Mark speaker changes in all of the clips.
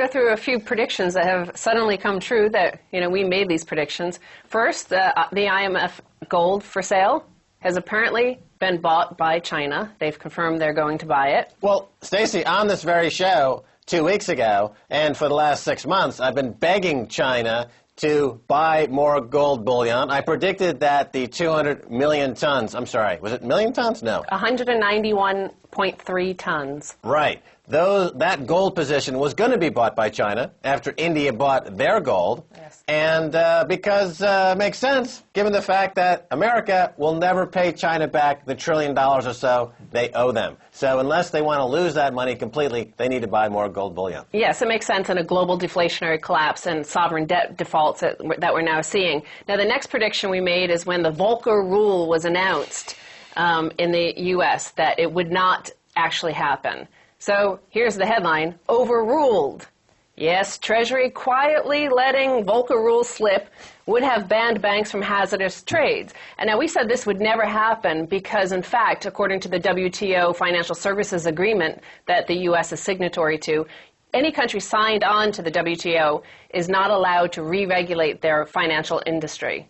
Speaker 1: go through a few predictions that have suddenly come true that, we made these predictions. First, the IMF gold for sale has apparently been bought by China. They've confirmed they're going to buy it.
Speaker 2: Well, Stacey, on this very show 2 weeks ago, and for the last 6 months, I've been begging China to buy more gold bullion. I predicted that the 200 million tons, I'm sorry, was it million tons? No.
Speaker 1: 191.3 tons.
Speaker 2: Right. That gold position was going to be bought by China after India bought their gold.
Speaker 1: Yes.
Speaker 2: And because it makes sense, given the fact that America will never pay China back the $1 trillion or so they owe them. So unless they want to lose that money completely, they need to buy more gold bullion.
Speaker 1: Yes, it makes sense in a global deflationary collapse and sovereign debt defaults that we're now seeing. Now, the next prediction we made is when the Volcker rule was announced in the U.S. that it would not actually happen. So here's the headline, overruled. Yes, Treasury quietly letting Volcker rule slip would have banned banks from hazardous trades. And now we said this would never happen because, in fact, according to the WTO Financial Services Agreement that the U.S. is signatory to, any country signed on to the WTO is not allowed to re-regulate their financial industry.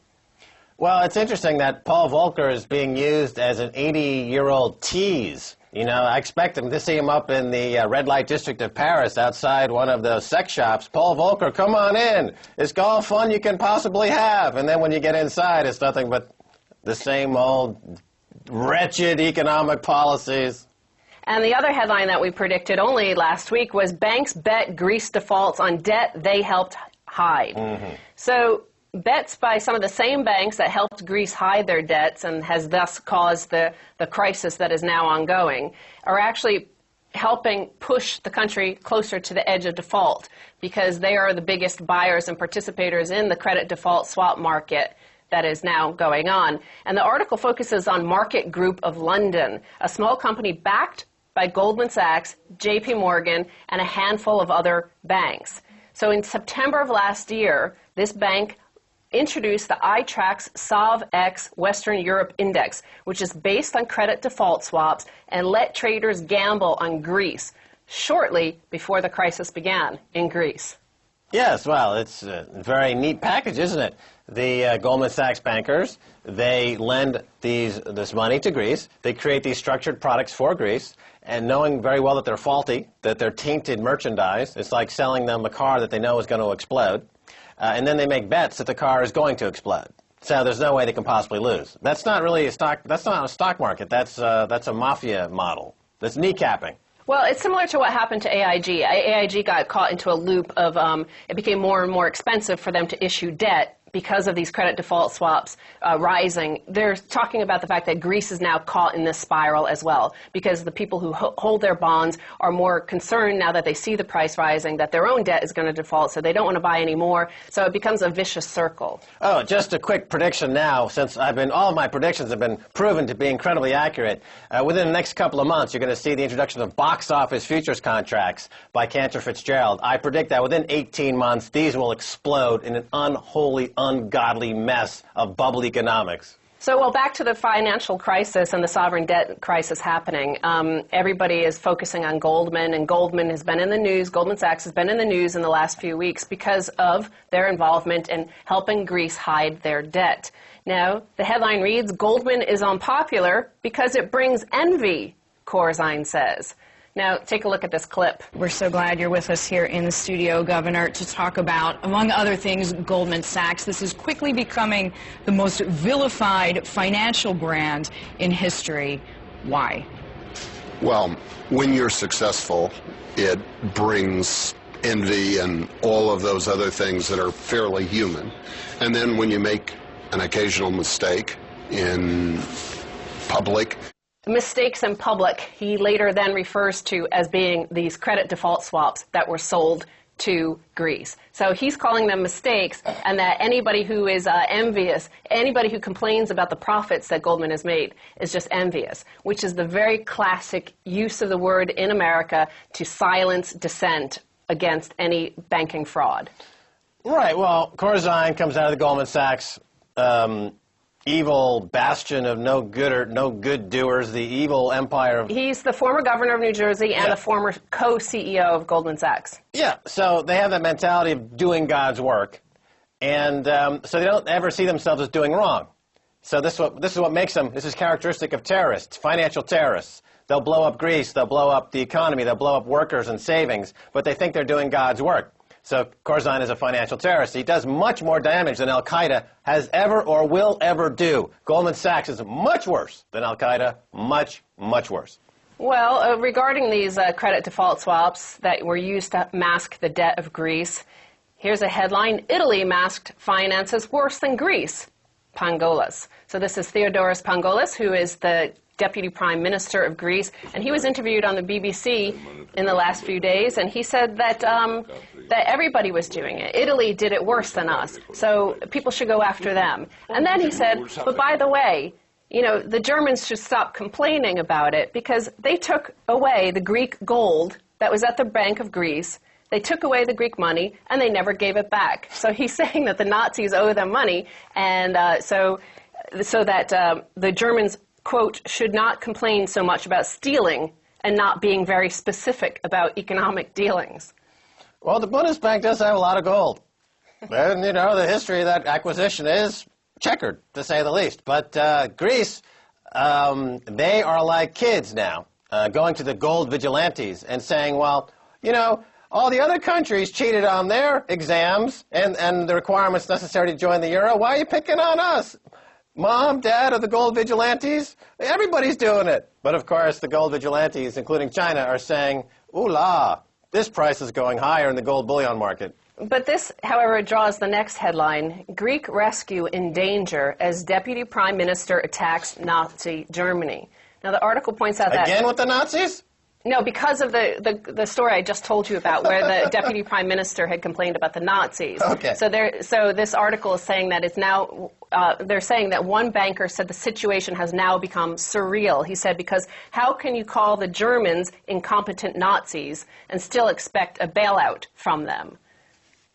Speaker 2: Well, it's interesting that Paul Volcker is being used as an 80-year-old tease. I expect him to see him up in the red light district of Paris outside one of those sex shops. Paul Volcker, come on in. It's all fun you can possibly have. And then when you get inside, it's nothing but the same old wretched economic policies.
Speaker 1: And the other headline that we predicted only last week was banks bet Greece defaults on debt they helped hide. Mm-hmm. So bets by some of the same banks that helped Greece hide their debts and has thus caused the crisis that is now ongoing are actually helping push the country closer to the edge of default because they are the biggest buyers and participators in the credit default swap market that is now going on. And the article focuses on Market Group of London, a small company backed by Goldman Sachs, JP Morgan, and a handful of other banks. So in September of last year, this bank introduced the iTraxx SOVX Western Europe Index, which is based on credit default swaps, and let traders gamble on Greece shortly before the crisis began in Greece.
Speaker 2: Yes, well, it's a very neat package, isn't it? The Goldman Sachs bankers, they lend this money to Greece. They create these structured products for Greece, and knowing very well that they're faulty, that they're tainted merchandise, it's like selling them a car that they know is going to explode. And then they make bets that the car is going to explode. So there's no way they can possibly lose. That's not really a stock. That's not a stock market. That's a mafia model. That's kneecapping.
Speaker 1: Well, it's similar to what happened to AIG. AIG got caught into a loop of it became more and more expensive for them to issue debt because of these credit default swaps rising. They're talking about the fact that Greece is now caught in this spiral as well because the people who hold their bonds are more concerned now that they see the price rising that their own debt is going to default, so they don't want to buy any more. So it becomes a vicious circle.
Speaker 2: Oh, just a quick prediction now, since all of my predictions have been proven to be incredibly accurate. Within the next couple of months, you're going to see the introduction of box office futures contracts by Cantor Fitzgerald. I predict that within 18 months, these will explode in an unholy, ungodly mess of bubble economics.
Speaker 1: So, well, back to the financial crisis and the sovereign debt crisis happening. Everybody is focusing on Goldman, and Goldman has been in the news. Goldman Sachs has been in the news in the last few weeks because of their involvement in helping Greece hide their debt. Now, the headline reads, Goldman is unpopular because it brings envy, Corzine says. Now, take a look at this clip.
Speaker 3: We're so glad you're with us here in the studio, Governor, to talk about, among other things, Goldman Sachs. This is quickly becoming the most vilified financial brand in history. Why?
Speaker 4: Well, when you're successful, it brings envy and all of those other things that are fairly human. And then when you make an occasional mistake in public,
Speaker 1: mistakes in public, he later then refers to as being these credit default swaps that were sold to Greece. So he's calling them mistakes, and that anybody who is envious, anybody who complains about the profits that Goldman has made is just envious, which is the very classic use of the word in America to silence dissent against any banking fraud.
Speaker 2: Right. Well, Corzine comes out of the Goldman Sachs evil bastion of no good doers, the evil empire of...
Speaker 1: He's the former governor of New Jersey and
Speaker 2: Yeah.
Speaker 1: the former co-CEO of Goldman Sachs.
Speaker 2: Yeah, so they have that mentality of doing God's work, and so they don't ever see themselves as doing wrong. So this is what makes them, this is characteristic of terrorists, financial terrorists. They'll blow up Greece, they'll blow up the economy, they'll blow up workers and savings, but they think they're doing God's work. So Corzine is a financial terrorist. He does much more damage than Al-Qaeda has ever or will ever do. Goldman Sachs is much worse than Al-Qaeda, much, much worse.
Speaker 1: Well, regarding these credit default swaps that were used to mask the debt of Greece, here's a headline: Italy masked finances worse than Greece. Pangolas. So this is Theodoros Pangolas, who is the Deputy Prime Minister of Greece, and he was interviewed on the BBC in the last few days, and he said that that everybody was doing it. Italy did it worse than us, so people should go after them. And then he said, but by the way, you know, the Germans should stop complaining about it because they took away the Greek gold that was at the Bank of Greece. They took away the Greek money, and they never gave it back. So he's saying that the Nazis owe them money, and so that the Germans, quote, should not complain so much about stealing and not being very specific about economic dealings.
Speaker 2: Well, the Bundesbank does have a lot of gold. And, you know, the history of that acquisition is checkered, to say the least. But Greece, they are like kids now, going to the gold vigilantes and saying, well, you know, all the other countries cheated on their exams and the requirements necessary to join the euro. Why are you picking on us? Mom, Dad, are the gold vigilantes? Everybody's doing it. But, of course, the gold vigilantes, including China, are saying, ooh la, this price is going higher in the gold bullion market.
Speaker 1: But this, however, draws the next headline: Greek rescue in danger as Deputy Prime Minister attacks Nazi Germany. Now, the article points out that...
Speaker 2: Again with the Nazis?
Speaker 1: No, because of the story I just told you about, where the Deputy Prime Minister had complained about the Nazis.
Speaker 2: Okay.
Speaker 1: So this article is saying that it's now, they're saying that one banker said the situation has now become surreal. He said, because how can you call the Germans incompetent Nazis and still expect a bailout from them?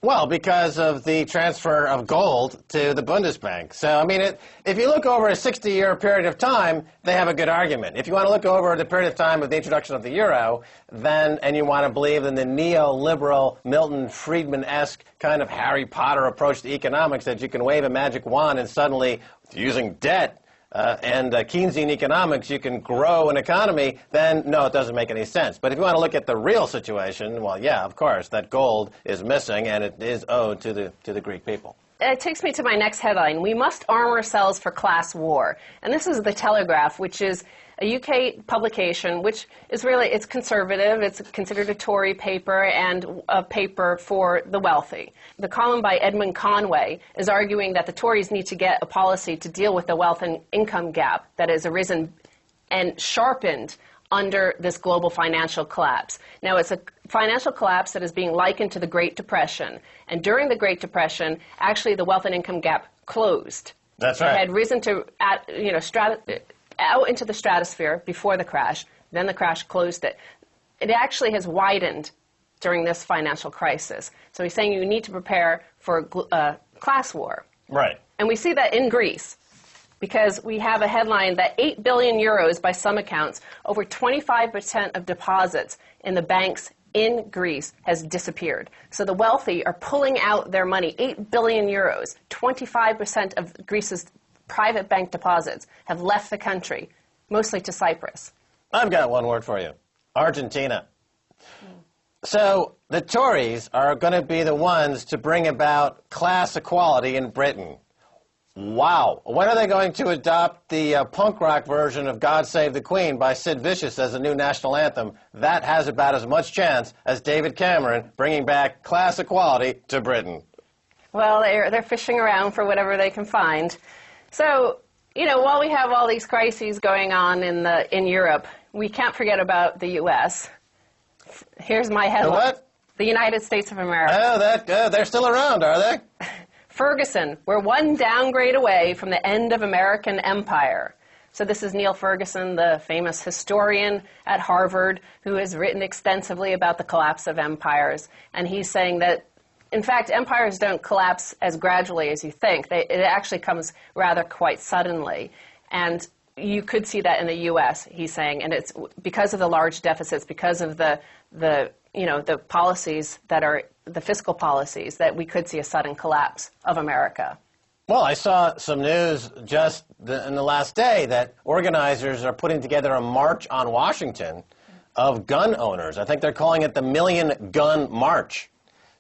Speaker 2: Well, because of the transfer of gold to the Bundesbank. So, I mean, if you look over a 60-year period of time, they have a good argument. If you want to look over the period of time of the introduction of the euro, then, and you want to believe in the neoliberal, Milton Friedman-esque kind of Harry Potter approach to economics, that you can wave a magic wand and suddenly, using debt, and Keynesian economics, you can grow an economy, then no, it doesn't make any sense. But if you want to look at the real situation, well, yeah, of course, that gold is missing and it is owed to the Greek people.
Speaker 1: It takes me to my next headline. We must arm ourselves for class war. And this is The Telegraph, which is a UK publication, which is really, it's conservative, it's considered a Tory paper and a paper for the wealthy. The column by Edmund Conway is arguing that the Tories need to get a policy to deal with the wealth and income gap that has arisen and sharpened under this global financial collapse. Now, it's a financial collapse that is being likened to the Great Depression. And during the Great Depression, actually the wealth and income gap closed.
Speaker 2: That's right.
Speaker 1: It had risen to, out into the stratosphere before the crash. Then the crash closed it. It actually has widened during this financial crisis. So he's saying you need to prepare for a class war.
Speaker 2: Right.
Speaker 1: And we see that in Greece, because we have a headline that 8 billion euros, by some accounts, over 25% of deposits in the banks in Greece has disappeared. So the wealthy are pulling out their money, 8 billion euros, 25% of Greece's private bank deposits have left the country, mostly to Cyprus.
Speaker 2: I've got one word for you: Argentina. So the Tories are going to be the ones to bring about class equality in Britain. Wow. When are they going to adopt the punk rock version of God Save the Queen by Sid Vicious as a new national anthem? That has about as much chance as David Cameron bringing back class equality to Britain.
Speaker 1: Well, they're fishing around for whatever they can find. So, you know, while we have all these crises going on in Europe, we can't forget about the U.S. Here's my headline.
Speaker 2: The what?
Speaker 1: The United States of America.
Speaker 2: Oh, they're still around, are they?
Speaker 1: Ferguson, we're one downgrade away from the end of American empire. So this is Neil Ferguson, the famous historian at Harvard, who has written extensively about the collapse of empires. And he's saying that In fact, empires don't collapse as gradually as you think. It actually comes rather quite suddenly. And you could see that in the U.S., he's saying, and it's because of the large deficits, because of the policies that are the fiscal policies, that we could see a sudden collapse of America.
Speaker 2: Well, I saw some news just in the last day that organizers are putting together a march on Washington of gun owners. I think they're calling it the Million Gun March.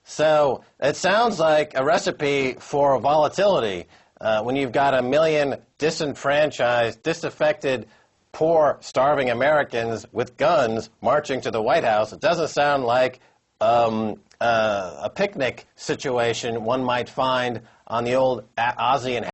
Speaker 2: So it sounds like a recipe for volatility when you've got a million disenfranchised, disaffected, poor, starving Americans with guns marching to the White House. It doesn't sound like a picnic situation one might find on the old Ozzie and